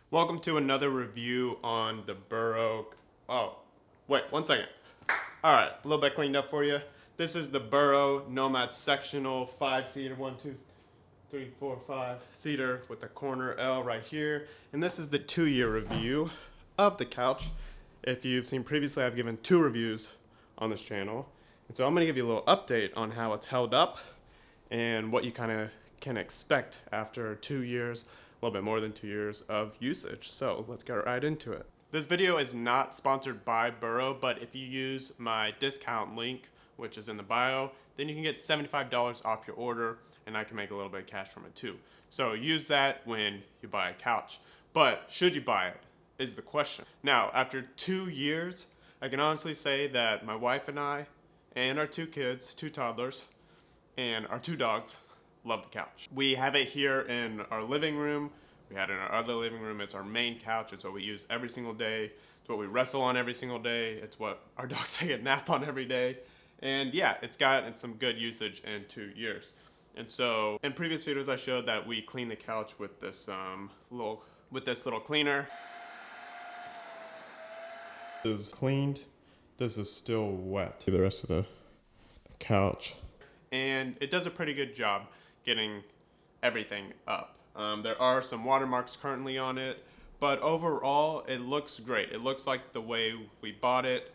Welcome to another review on the Burrow. Oh, wait, 1 second. All right, a little bit cleaned up for you. This is the Burrow Nomad Sectional 5-seater, 1, 2, 3, 4, 5-seater with a corner L right here. And this is the 2-year review of the couch. If you've seen previously, I've given 2 reviews on this channel. And so I'm gonna give you a little update on how it's held up and what you kind of can expect after 2 years, a little bit more than 2 years of usage. So let's get right into it. This video is not sponsored by Burrow, but if you use my discount link, which is in the bio, then you can get $75 off your order, and I can make a little bit of cash from it too. So use that when you buy a couch. But should you buy it is the question. Now, after 2 years, I can honestly say that my wife and I, and our 2 kids, 2 toddlers, and our 2 dogs, love the couch. We have it here in our living room. We had it in our other living room. It's our main couch. It's what we use every single day. It's what we wrestle on every single day. It's what our dogs take a nap on every day. And yeah, it's gotten some good usage in 2 years. And so in previous videos, I showed that we clean the couch with this little cleaner. This is cleaned. This is still wet. The rest of the couch. And it does a pretty good job getting everything up. There are some watermarks currently on it, but overall it looks great. It looks like the way we bought it.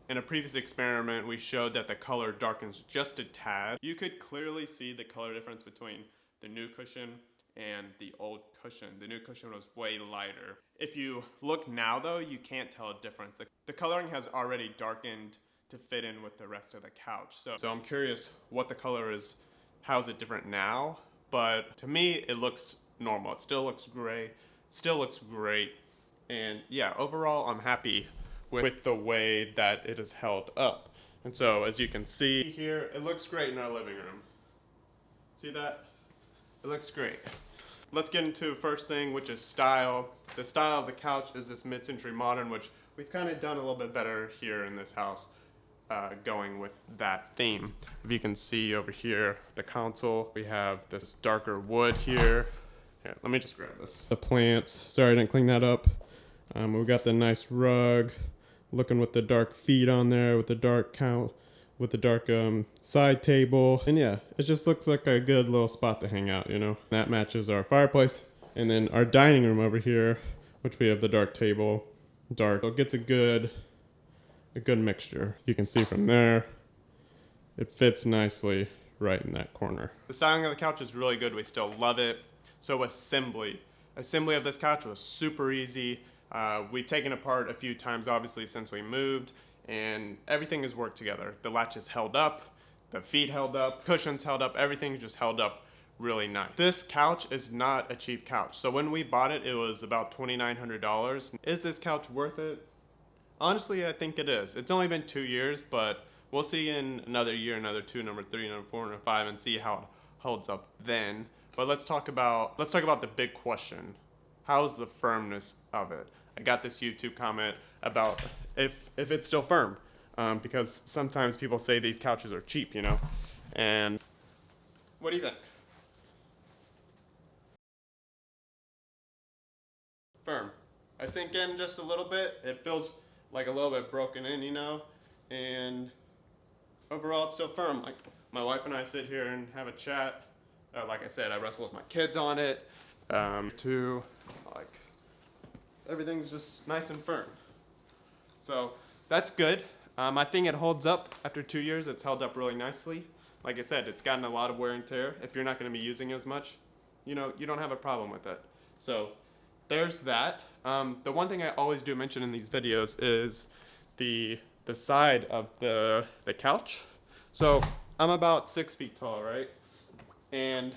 In a previous experiment, we showed that the color darkens just a tad. You could clearly see the color difference between the new cushion and the old cushion. The new cushion was way lighter. If you look now though, you can't tell a difference. The coloring has already darkened to fit in with the rest of the couch. So I'm curious what the color is. How is it different now? But to me, it looks normal. It still looks gray. It still looks great. And yeah, overall, I'm happy with the way that it is held up. And so as you can see here, it looks great in our living room. See that? It looks great. Let's get into the first thing, which is style. The style of the couch is this mid-century modern, which we've kind of done a little bit better here in this house. Going with that theme. If you can see over here, the console, we have this darker wood here. Here, let me just grab this. The plants, sorry I didn't clean that up. We got the nice rug, looking with the dark feet on there, with the dark side table. And yeah, it just looks like a good little spot to hang out, you know. That matches our fireplace. And then our dining room over here, which we have the dark table, dark. So it gets a good mixture. You can see from there, it fits nicely right in that corner. The styling of the couch is really good. We still love it. So assembly of this couch was super easy. We've taken it apart a few times, obviously, since we moved, and everything has worked together. The latches held up, the feet held up, cushions held up, everything just held up really nice. This couch is not a cheap couch. So when we bought it, it was about $2,900. Is this couch worth it? Honestly, I think it is. It's only been 2 years, but we'll see in another year, another 2, number 3, number 4, number 5, and see how it holds up then. But let's talk about the big question. How's the firmness of it? I got this YouTube comment about if it's still firm, because sometimes people say these couches are cheap, you know. And what do you think? Firm. I sink in just a little bit. It feels like a little bit broken in, you know, and overall it's still firm. Like my wife and I sit here and have a chat. Like I said, I wrestle with my kids on it, too. Like everything's just nice and firm. So that's good. I think it holds up. After 2 years, it's held up really nicely. Like I said, it's gotten a lot of wear and tear. If you're not going to be using it as much, you know, you don't have a problem with it. So there's that. The one thing I always do mention in these videos is the side of the couch. So I'm about 6 feet tall, right? And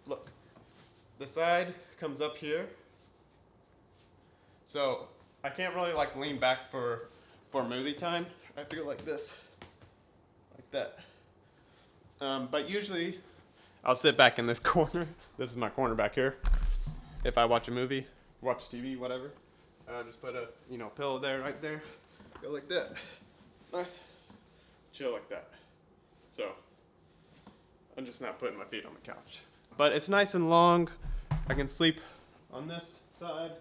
look, the side comes up here. So I can't really like lean back for movie time. I have to go like this, like that. But usually I'll sit back in this corner. This is my corner back here. If I watch a movie, watch TV, whatever, just put a pillow there, right there, go like that, nice, chill like that. So I'm just not putting my feet on the couch, but it's nice and long. I can sleep on this side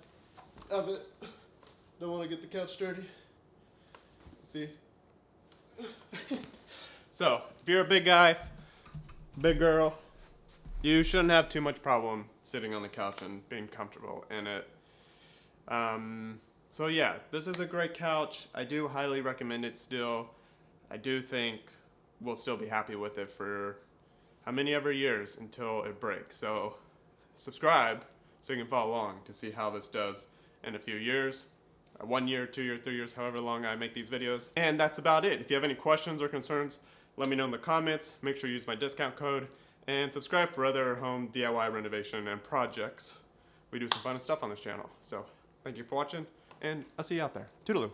of it. Don't want to get the couch dirty. See? So, if you're a big guy, big girl, you shouldn't have too much problem sitting on the couch and being comfortable in it. So yeah, this is a great couch. I do highly recommend it still. I do think we'll still be happy with it for how many ever years until it breaks. So subscribe so you can follow along to see how this does in a few years. 1 year, 2 years, 3 years, however long I make these videos. And that's about it. If you have any questions or concerns, let me know in the comments. Make sure you use my discount code and subscribe for other home DIY renovation and projects. We do some fun stuff on this channel. So thank you for watching, and I'll see you out there. Toodaloo.